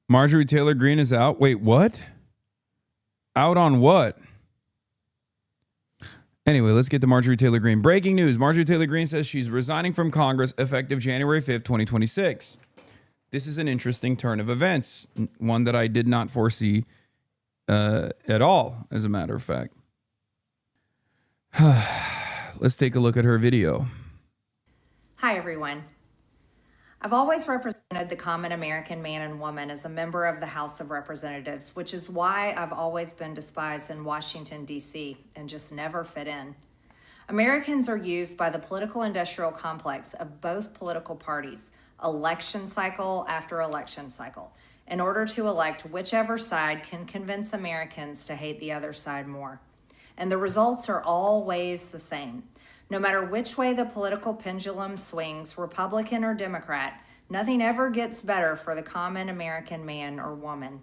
Marjorie Taylor Greene is out. Wait, what? Out on what? Anyway, let's get to Marjorie Taylor Greene. Breaking news. Marjorie Taylor Greene says she's resigning from Congress effective January 5th, 2026. This is an interesting turn of events, one that I did not foresee at all, as a matter of fact. Let's take a look at her video. Hi, everyone. I've always represented the common American man and woman as a member of the House of Representatives, which is why I've always been despised in Washington, D.C., and just never fit in. Americans are used by the political industrial complex of both political parties, election cycle after election cycle, in order to elect whichever side can convince Americans to hate the other side more. And the results are always the same. No matter which way the political pendulum swings, Republican or Democrat, nothing ever gets better for the common American man or woman.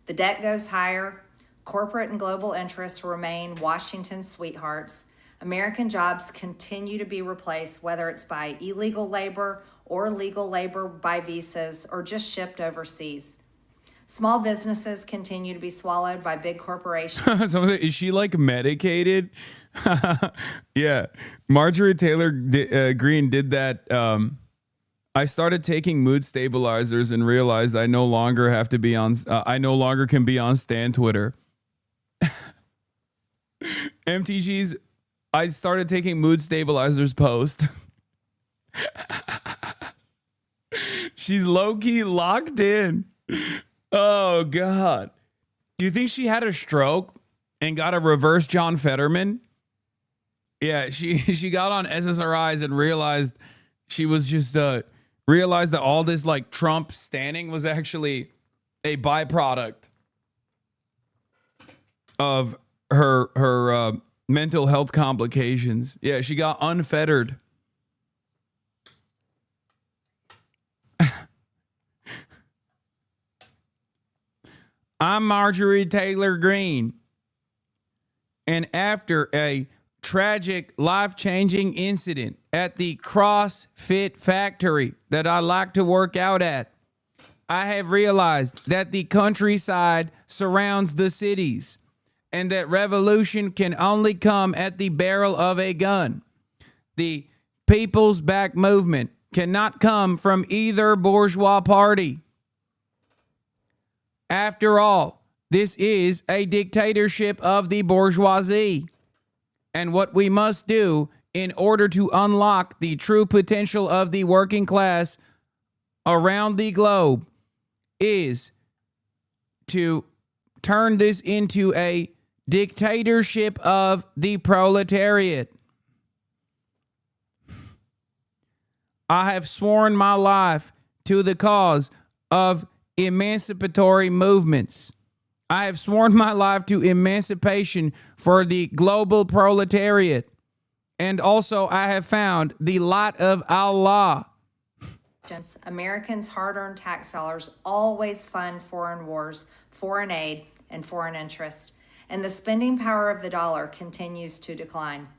The debt goes higher, corporate and global interests remain Washington's sweethearts, American jobs continue to be replaced, whether it's by illegal labor or legal labor by visas or just shipped overseas. Small businesses continue to be swallowed by big corporations. Is she like medicated? Yeah. Marjorie Taylor Greene did that. I started taking mood stabilizers and realized I no longer have to be on. I no longer can be on Stan Twitter. MTG's. I started taking mood stabilizers post. She's low key locked in. Oh God. Do you think she had a stroke and got a reverse John Fetterman? Yeah, she got on SSRIs and realized she was just realized that all this like Trump standing was actually a byproduct of her mental health complications. Yeah, she got unfettered. I'm Marjorie Taylor Greene, and after a tragic, life-changing incident at the CrossFit factory that I like to work out at, I have realized that the countryside surrounds the cities and that revolution can only come at the barrel of a gun. The People's Back movement cannot come from either bourgeois party. After all, this is a dictatorship of the bourgeoisie. And what we must do in order to unlock the true potential of the working class around the globe is to turn this into a dictatorship of the proletariat. I have sworn my life to the cause of emancipatory movements. I have sworn my life to emancipation for the global proletariat. And also I have found the light of Allah. Americans' hard-earned tax dollars always fund foreign wars, foreign aid, and foreign interest. And the spending power of the dollar continues to decline.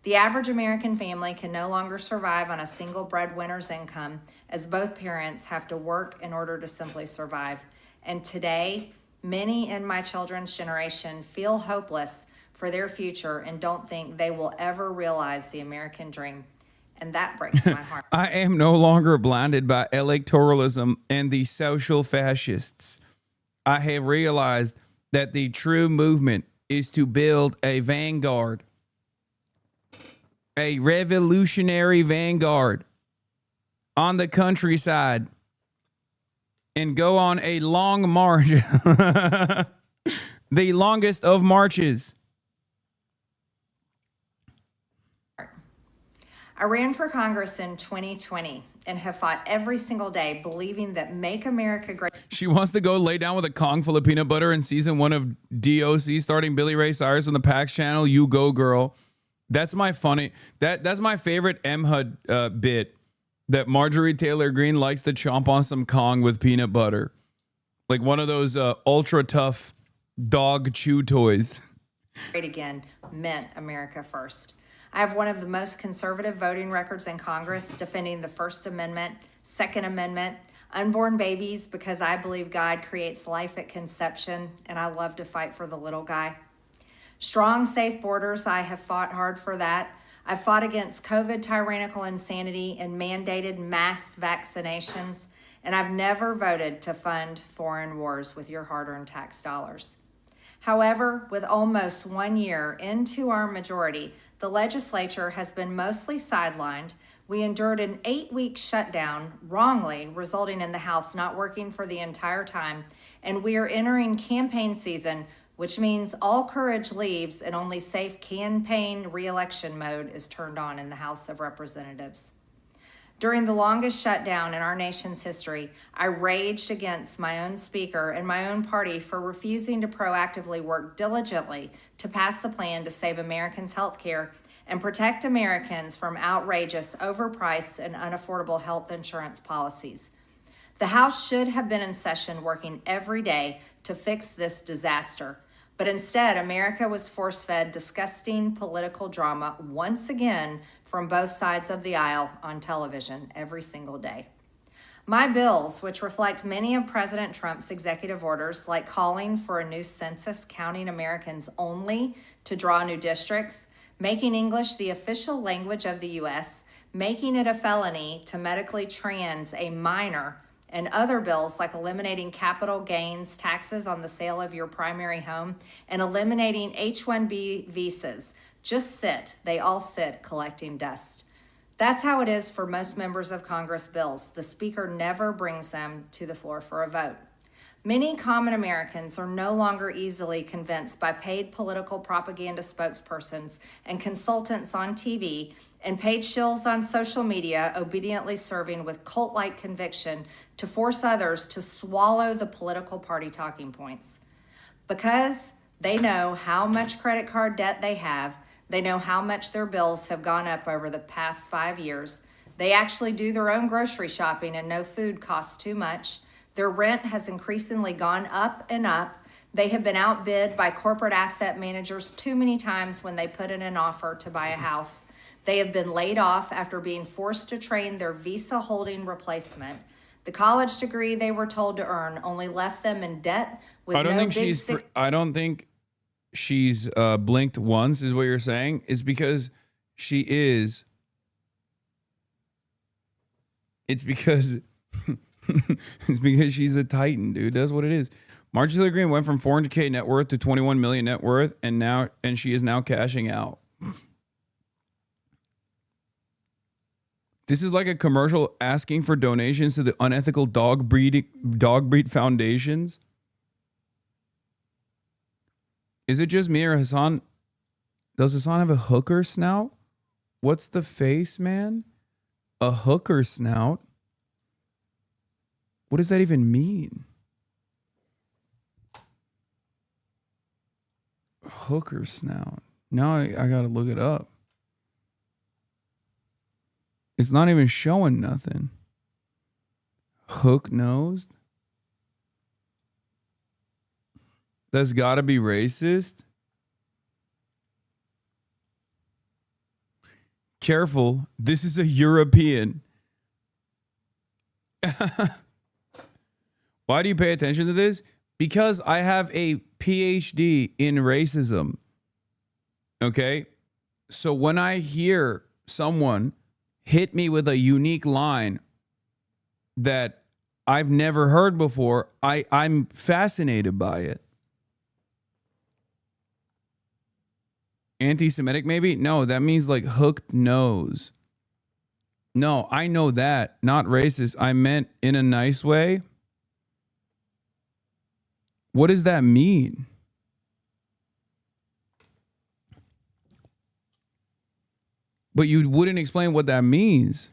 The average American family can no longer survive on a single breadwinner's income, as both parents have to work in order to simply survive. And today, many in my children's generation feel hopeless for their future and don't think they will ever realize the American dream. And that breaks my heart. I am no longer blinded by electoralism and the social fascists. I have realized that the true movement is to build a vanguard. A revolutionary vanguard on the countryside and go on a long march, the longest of marches. I ran for Congress in 2020 and have fought every single day believing that Make America Great. She wants to go lay down with a Kong full of peanut butter in season 1 of DOC starting Billy Ray Cyrus on the PAX channel. You go, girl. That's my funny. That's my favorite M-HUD bit. That Marjorie Taylor Greene likes to chomp on some Kong with peanut butter, like one of those ultra tough dog chew toys. Great again meant America first. I have one of the most conservative voting records in Congress, defending the First Amendment, Second Amendment, unborn babies, because I believe God creates life at conception, and I love to fight for the little guy. Strong, safe borders, I have fought hard for that. I've fought against COVID tyrannical insanity and mandated mass vaccinations, and I've never voted to fund foreign wars with your hard-earned tax dollars. However, with almost 1 year into our majority, the legislature has been mostly sidelined. We endured an 8-week shutdown, wrongly, resulting in the House not working for the entire time, and we are entering campaign season, which means all courage leaves and only safe campaign re-election mode is turned on in the House of Representatives. During the longest shutdown in our nation's history, I raged against my own speaker and my own party for refusing to proactively work diligently to pass a plan to save Americans' health care and protect Americans from outrageous, overpriced, and unaffordable health insurance policies. The House should have been in session working every day to fix this disaster. But instead, America was force-fed disgusting political drama once again from both sides of the aisle on television every single day. My bills, which reflect many of President Trump's executive orders, like calling for a new census counting Americans only to draw new districts, making English the official language of the U.S., making it a felony to medically trans a minor, and other bills like eliminating capital gains taxes on the sale of your primary home and eliminating H-1B visas, they all sit collecting dust. That's how it is for most members of Congress bills. The Speaker never brings them to the floor for a vote. Many common Americans are no longer easily convinced by paid political propaganda spokespersons and consultants on TV and paid shills on social media, obediently serving with cult-like conviction to force others to swallow the political party talking points. Because they know how much credit card debt they have, they know how much their bills have gone up over the past 5 years, they actually do their own grocery shopping and know food costs too much, their rent has increasingly gone up and up, they have been outbid by corporate asset managers too many times when they put in an offer to buy a house, they have been laid off after being forced to train their visa-holding replacement. The college degree they were told to earn only left them in debt with I don't think she's blinked once, is what you're saying. It's because she is. It's because it's because she's a titan, dude. That's what it is. Marjorie Greene went from 400K net worth to 21 million net worth, and she is now cashing out. This is like a commercial asking for donations to the unethical dog breed foundations. Is it just me or Hasan? Does Hasan have a hooker snout? What's the face, man? A hooker snout? What does that even mean? Hooker snout. Now I gotta look it up. It's not even showing nothing. Hook-nosed? That's gotta be racist. Careful, this is a European. Why do you pay attention to this? Because I have a PhD in racism. Okay? So when I hear someone hit me with a unique line that I've never heard before, I'm fascinated by it. Anti-Semitic, maybe? No, that means like hooked nose. No, I know that. Not racist. I meant in a nice way. What does that mean? But you wouldn't explain what that means.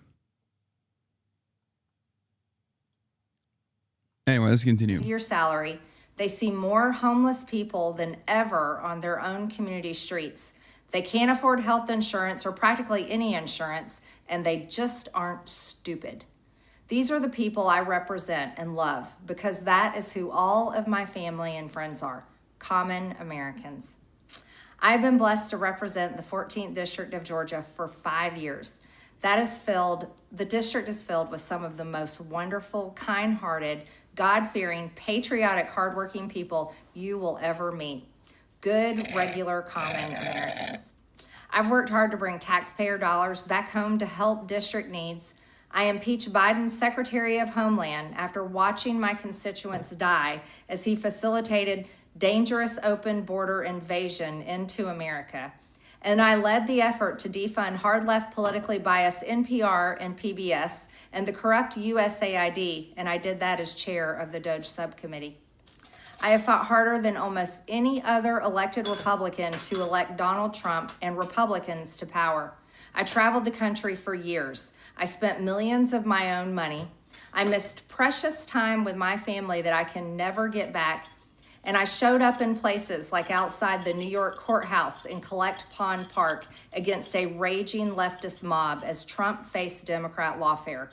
Anyway, let's continue. Your salary. They see more homeless people than ever on their own community streets. They can't afford health insurance or practically any insurance, and they just aren't stupid. These are the people I represent and love because that is who all of my family and friends are, common Americans. I've been blessed to represent the 14th District of Georgia for 5 years. The district is filled with some of the most wonderful, kind-hearted, God-fearing, patriotic, hardworking people you will ever meet. Good, regular, common Americans. I've worked hard to bring taxpayer dollars back home to help district needs. I impeached Biden's Secretary of Homeland after watching my constituents die as he facilitated dangerous open border invasion into America. And I led the effort to defund hard-left politically biased NPR and PBS and the corrupt USAID, and I did that as chair of the DOJ subcommittee. I have fought harder than almost any other elected Republican to elect Donald Trump and Republicans to power. I traveled the country for years. I spent millions of my own money. I missed precious time with my family that I can never get back. And I showed up in places like outside the New York courthouse in Collect Pond Park against a raging leftist mob as Trump faced Democrat lawfare.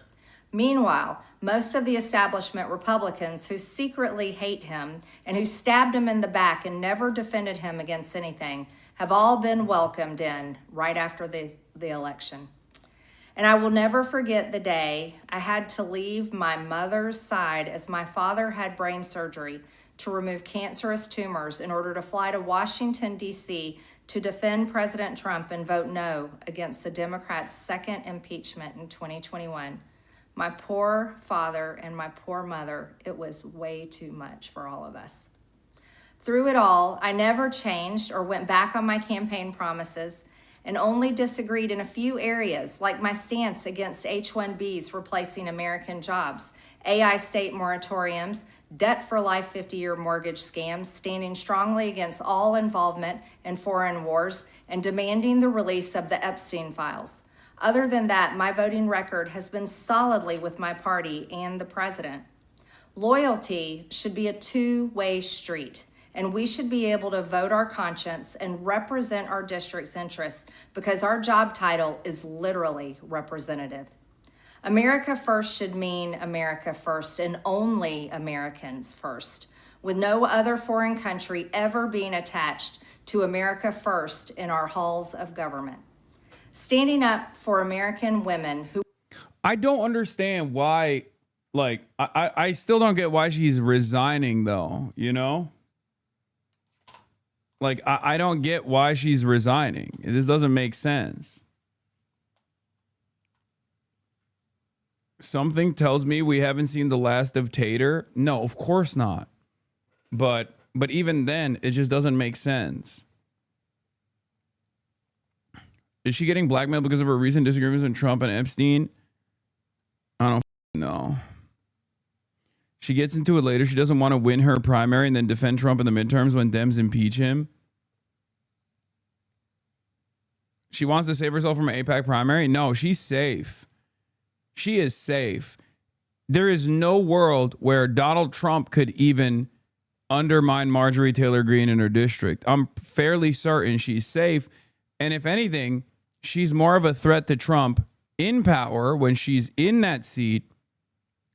Meanwhile, most of the establishment Republicans who secretly hate him and who stabbed him in the back and never defended him against anything have all been welcomed in right after the election. And I will never forget the day I had to leave my mother's side as my father had brain surgery to remove cancerous tumors in order to fly to Washington, D.C. to defend President Trump and vote no against the Democrats' second impeachment in 2021. My poor father and my poor mother, it was way too much for all of us. Through it all, I never changed or went back on my campaign promises and only disagreed in a few areas, like my stance against H-1Bs replacing American jobs, AI state moratoriums, debt for life 50-year mortgage scams, standing strongly against all involvement in foreign wars, and demanding the release of the Epstein files. Other than that, my voting record has been solidly with my party and the president. Loyalty should be a two-way street, and we should be able to vote our conscience and represent our district's interests because our job title is literally representative. America first should mean America first and only Americans first, with no other foreign country ever being attached to America first in our halls of government. Standing up for American women who... I don't understand why, like, I still don't get why she's resigning, though, you know? Like, I don't get why she's resigning. This doesn't make sense. Something tells me we haven't seen the last of Tater. No, of course not. But even then, it just doesn't make sense. Is she getting blackmailed because of her recent disagreements with Trump and Epstein? I don't know. She gets into it later. She doesn't want to win her primary and then defend Trump in the midterms when Dems impeach him. She wants to save herself from an AIPAC primary. No, she's safe. She is safe. There is no world where Donald Trump could even undermine Marjorie Taylor Greene in her district. I'm fairly certain she's safe. And if anything, she's more of a threat to Trump in power when she's in that seat,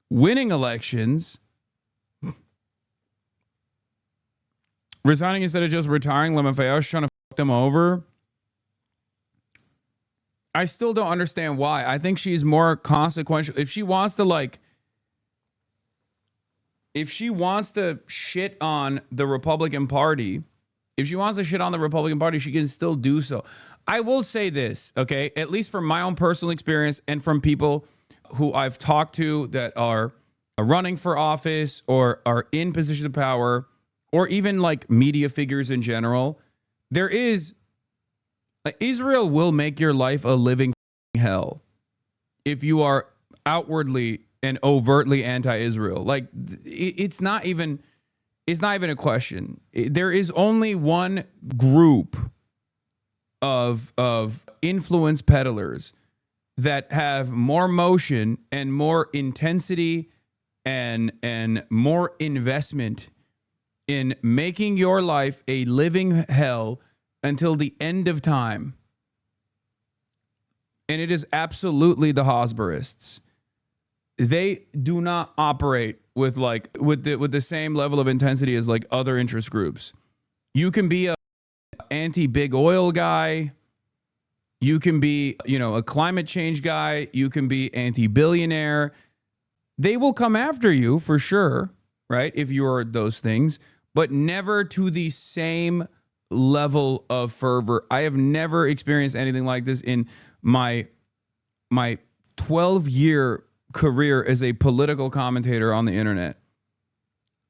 winning elections, resigning instead of just retiring. LaMaFeo's trying to fuck them over. I still don't understand why. I think she's more consequential. If she wants to shit on the Republican Party, she can still do so. I will say this, okay? At least from my own personal experience and from people who I've talked to that are running for office or are in positions of power or even like media figures in general, Israel will make your life a living hell if you are outwardly and overtly anti-Israel. Like, it's not even a question. There is only one group of influence peddlers that have more motion and more intensity and more investment in making your life a living hell until the end of time. And it is absolutely the Hosberists. They do not operate with the same level of intensity as like other interest groups. You can be anti-big oil guy. You can be, a climate change guy. You can be anti-billionaire. They will come after you for sure, right? If you are those things, but never to the same level of fervor. I have never experienced anything like this in my 12-year career as a political commentator on the internet.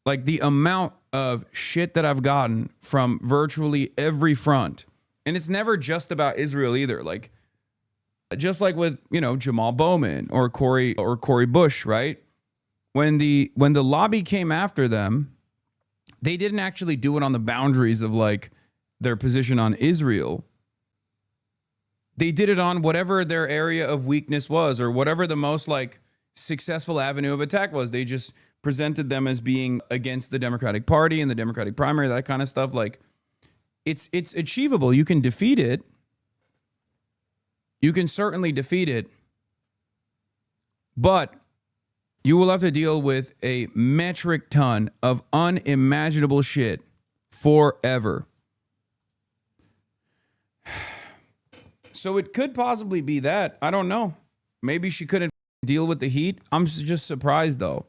Like the amount of shit that I've gotten from virtually every front. And it's never just about Israel either. Like, just like with, Jamal Bowman or Corey Bush, right? When the lobby came after them, they didn't actually do it on the boundaries of like their position on Israel. They did it on whatever their area of weakness was, or whatever the most like successful avenue of attack was. They just presented them as being against the Democratic Party and the Democratic primary, that kind of stuff. Like, it's achievable. You can defeat it. You can certainly defeat it. But you will have to deal with a metric ton of unimaginable shit forever. So it could possibly be that. I don't know. Maybe she couldn't deal with the heat. I'm just surprised, though.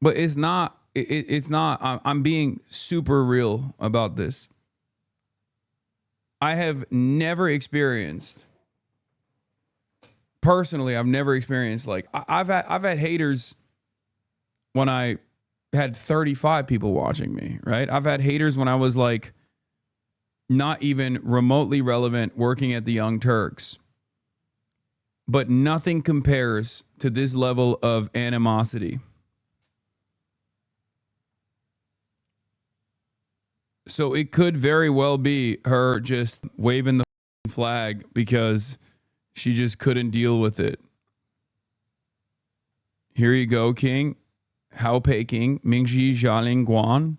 But it's not. It's not. I'm being super real about this. I have never experienced, personally, I've never experienced, like, I've had haters when I had 35 people watching me, right? I've had haters when I was like not even remotely relevant working at the Young Turks. But nothing compares to this level of animosity. So it could very well be her just waving the flag because she just couldn't deal with it. Here you go, King. Hao Peking, Mingji Jialing Guan.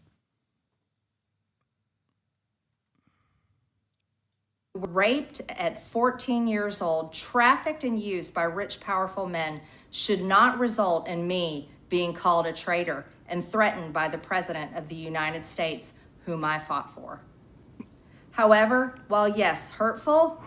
Raped at 14 years old, trafficked and used by rich, powerful men should not result in me being called a traitor and threatened by the President of the United States, whom I fought for. However, while yes, hurtful,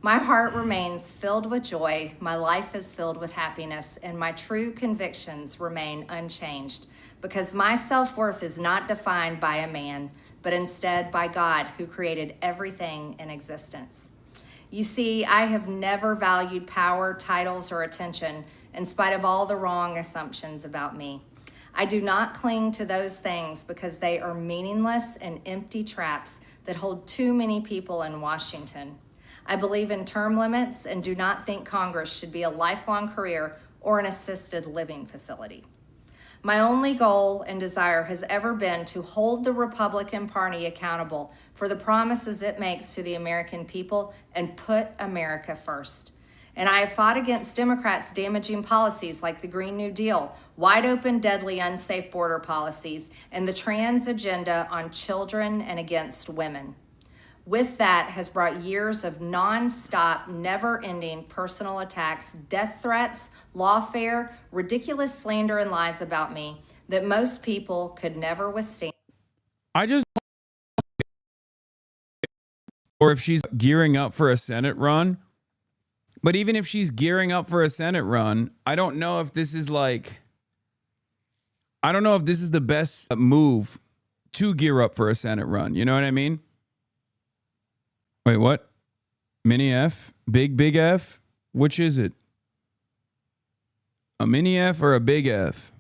my heart remains filled with joy, my life is filled with happiness, and my true convictions remain unchanged, because my self-worth is not defined by a man, but instead by God, who created everything in existence. You see, I have never valued power, titles, or attention, in spite of all the wrong assumptions about me. I do not cling to those things because they are meaningless and empty traps that hold too many people in Washington. I believe in term limits and do not think Congress should be a lifelong career or an assisted living facility. My only goal and desire has ever been to hold the Republican Party accountable for the promises it makes to the American people and put America first. And I have fought against Democrats' damaging policies like the Green New Deal, wide open, deadly, unsafe border policies, and the trans agenda on children and against women. With that has brought years of nonstop, never-ending personal attacks, death threats, lawfare, ridiculous slander and lies about me that most people could never withstand. Or if she's gearing up for a Senate run. But even if she's gearing up for a Senate run, I don't know if this is the best move to gear up for a Senate run. You know what I mean? Wait, what? Mini F? Big F? Which is it? A mini F or a big F?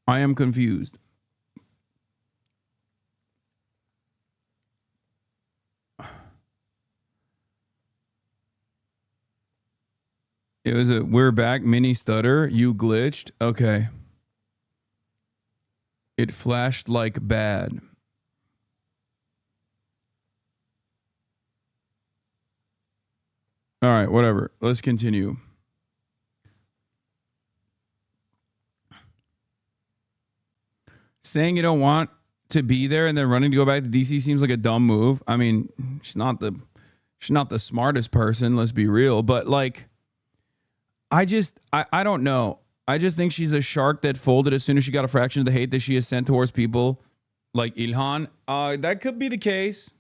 I am confused. It was a we're back mini stutter. You glitched. Okay. It flashed like bad. All right, whatever. Let's continue. Saying you don't want to be there and then running to go back to DC seems like a dumb move. I mean, she's not the smartest person, let's be real, but like I don't know. I just think she's a shark that folded as soon as she got a fraction of the hate that she has sent towards people like Ilhan. That could be the case.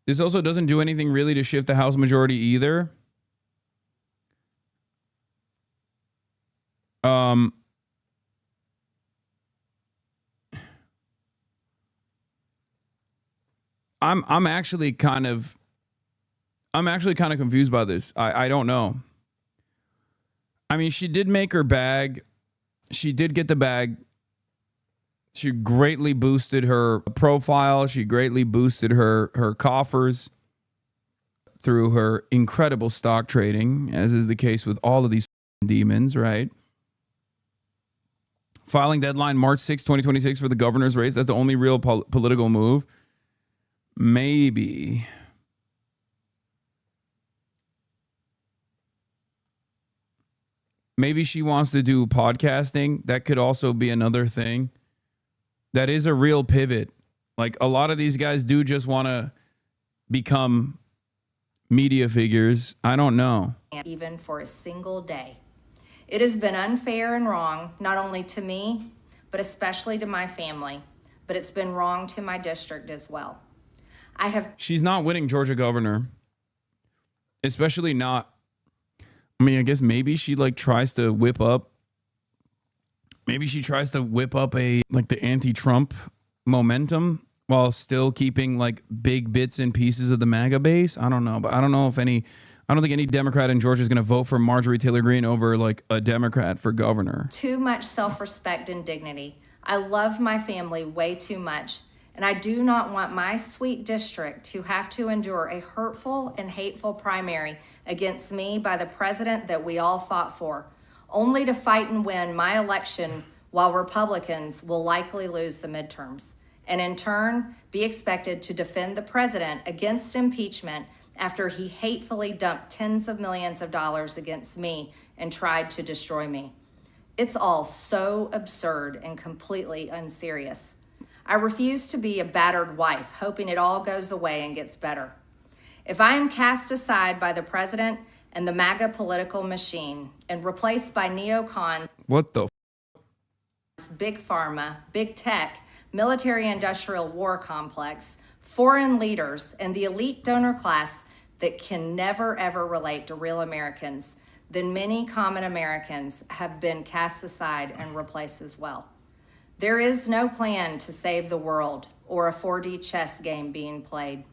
This also doesn't do anything really to shift the House majority either. I'm actually kind of confused by this. I don't know. I mean, she did make her bag. She did get the bag. She greatly boosted her profile. She greatly boosted her coffers through her incredible stock trading, as is the case with all of these demons, right? Filing deadline March 6, 2026 for the governor's race. That's the only real political move. Maybe. Maybe she wants to do podcasting. That could also be another thing. That is a real pivot. Like, a lot of these guys do just want to become media figures. I don't know. Even for a single day. It has been unfair and wrong, not only to me, but especially to my family. But it's been wrong to my district as well. She's not winning Georgia governor. Especially not. I mean, I guess maybe she tries to whip up. Maybe she tries to whip up the anti-Trump momentum while still keeping big bits and pieces of the MAGA base. I don't know, but I don't think any Democrat in Georgia is going to vote for Marjorie Taylor Greene over a Democrat for governor. Too much self-respect and dignity. I love my family way too much, and I do not want my sweet district to have to endure a hurtful and hateful primary against me by the president that we all fought for, only to fight and win my election while Republicans will likely lose the midterms, and in turn be expected to defend the president against impeachment after he hatefully dumped tens of millions of dollars against me and tried to destroy me. It's all so absurd and completely unserious. I refuse to be a battered wife, hoping it all goes away and gets better. If I am cast aside by the president and the MAGA political machine and replaced by neocons, what the big pharma, big tech, military-industrial war complex, foreign leaders, and the elite donor class that can never, ever relate to real Americans, then many common Americans have been cast aside and replaced as well. There is no plan to save the world or a 4D chess game being played.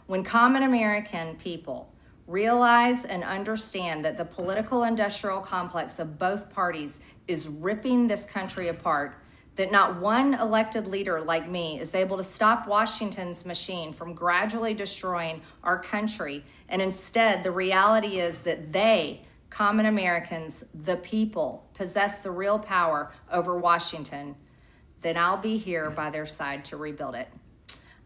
When common American people realize and understand that the political industrial complex of both parties is ripping this country apart, that not one elected leader like me is able to stop Washington's machine from gradually destroying our country, and instead the reality is that they, common Americans, the people, possess the real power over Washington, then I'll be here by their side to rebuild it.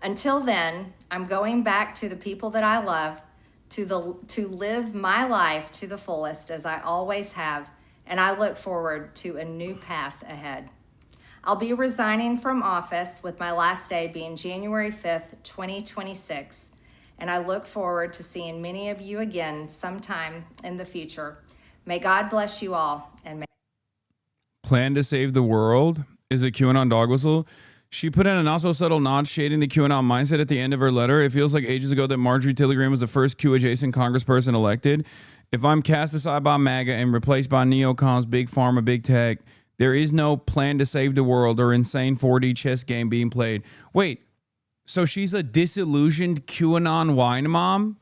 Until then, I'm going back to the people that I love, to live my life to the fullest as I always have, and I look forward to a new path ahead. I'll be resigning from office with my last day being January 5th, 2026, and I look forward to seeing many of you again sometime in the future. May God bless you all, and may plan to save the world is a QAnon dog whistle. She put in an also subtle nod shading the QAnon mindset at the end of her letter. It feels like ages ago that Marjorie Taylor Greene was the first Q-adjacent congressperson elected. If I'm cast aside by MAGA and replaced by neocons, big pharma, big tech, there is no plan to save the world or insane 4D chess game being played. Wait, so she's a disillusioned QAnon wine mom?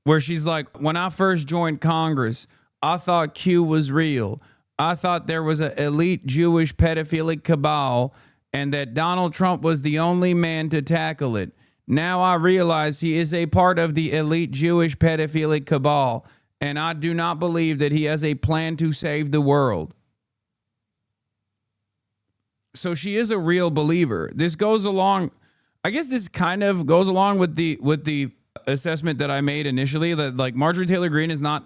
Where she's like, when I first joined Congress, I thought Q was real. I thought there was an elite Jewish pedophilic cabal and that Donald Trump was the only man to tackle it. Now I realize he is a part of the elite Jewish pedophilic cabal, and I do not believe that he has a plan to save the world. So she is a real believer. This goes along, I guess this kind of goes along with the assessment that I made initially, that Marjorie Taylor Greene is not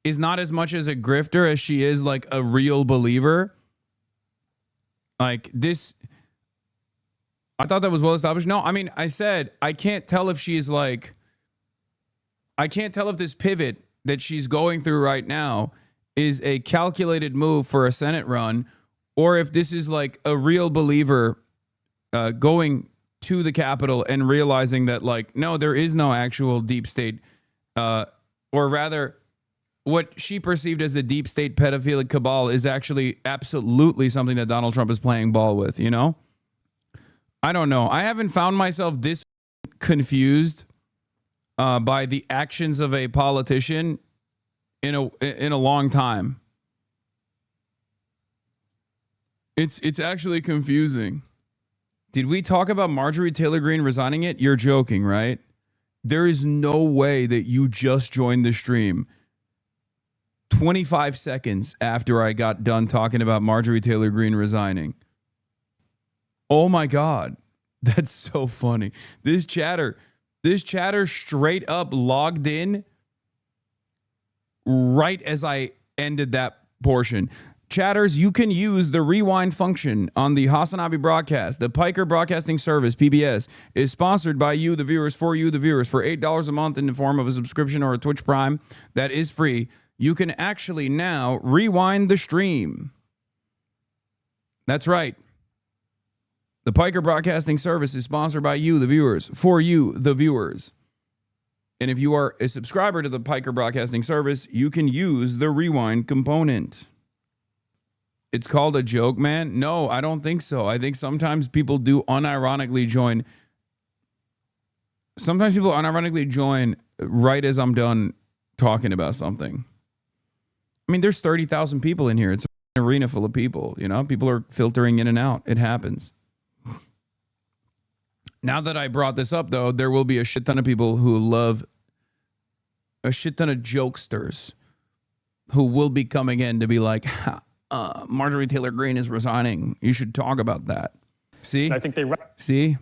as much as a grifter as she is a real believer. This, I thought that was well established. No, I mean, I said I can't tell if she's I can't tell if this pivot that she's going through right now is a calculated move for a Senate run, or if this is like a real believer going to the Capitol and realizing that, like, no, there is no actual deep state, or rather, what she perceived as the deep state pedophilic cabal is actually absolutely something that Donald Trump is playing ball with, you know? I don't know. I haven't found myself this confused by the actions of a politician in a long time. It's actually confusing. Did we talk about Marjorie Taylor Greene resigning it? You're joking, right? There is no way that you just joined the stream 25 seconds after I got done talking about Marjorie Taylor Greene resigning. Oh my God. That's so funny. This chatter straight up logged in right as I ended that portion. Chatters, you can use the rewind function on the HasanAbi broadcast. The Piker Broadcasting Service, PBS, is sponsored by you, the viewers, for you, the viewers, for $8 a month in the form of a subscription or a Twitch Prime. That is free. You can actually now rewind the stream. That's right. The Piker Broadcasting Service is sponsored by you, the viewers, for you, the viewers. And if you are a subscriber to the Piker Broadcasting Service, you can use the rewind component. It's called a joke, man? No, I don't think so. I think sometimes people do unironically join. Sometimes people unironically join right as I'm done talking about something. I mean, there's 30,000 people in here. It's an arena full of people, you know? People are filtering in and out. It happens. Now that I brought this up, though, there will be a shit ton of people who love a shit ton of jokesters who will be coming in to be like, Marjorie Taylor Greene is resigning. You should talk about that. See? I think See?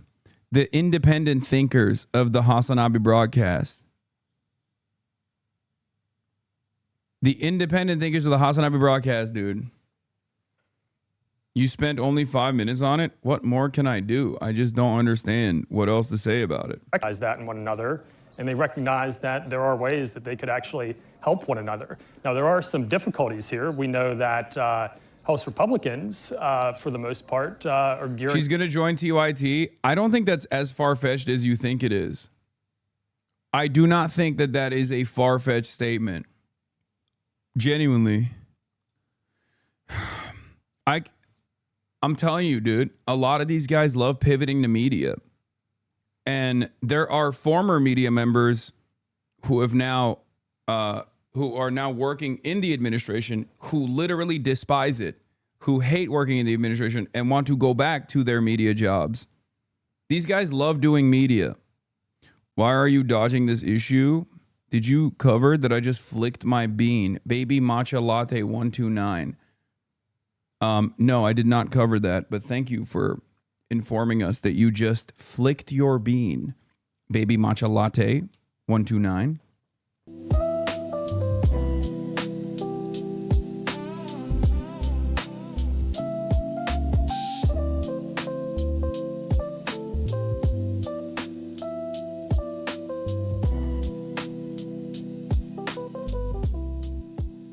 The independent thinkers of the HasanAbi broadcast. The independent thinkers of the HasanAbi broadcast, dude. You spent only 5 minutes on it? What more can I do? I just don't understand what else to say about it. Recognize that in one another, and they recognize that there are ways that they could actually help one another. Now, there are some difficulties here. We know that House Republicans, for the most part, are gearing... She's going to join TYT. I don't think that's as far-fetched as you think it is. I do not think that that is a far-fetched statement. Genuinely. I'm telling you, dude, a lot of these guys love pivoting to media. And there are former media members who have now, who are now working in the administration, who literally despise it, who hate working in the administration and want to go back to their media jobs. These guys love doing media. Why are you dodging this issue? Did you cover that I just flicked my bean? Baby Matcha Latte 129. No, I did not cover that, but thank you for informing us that you just flicked your bean. Baby Matcha Latte 129.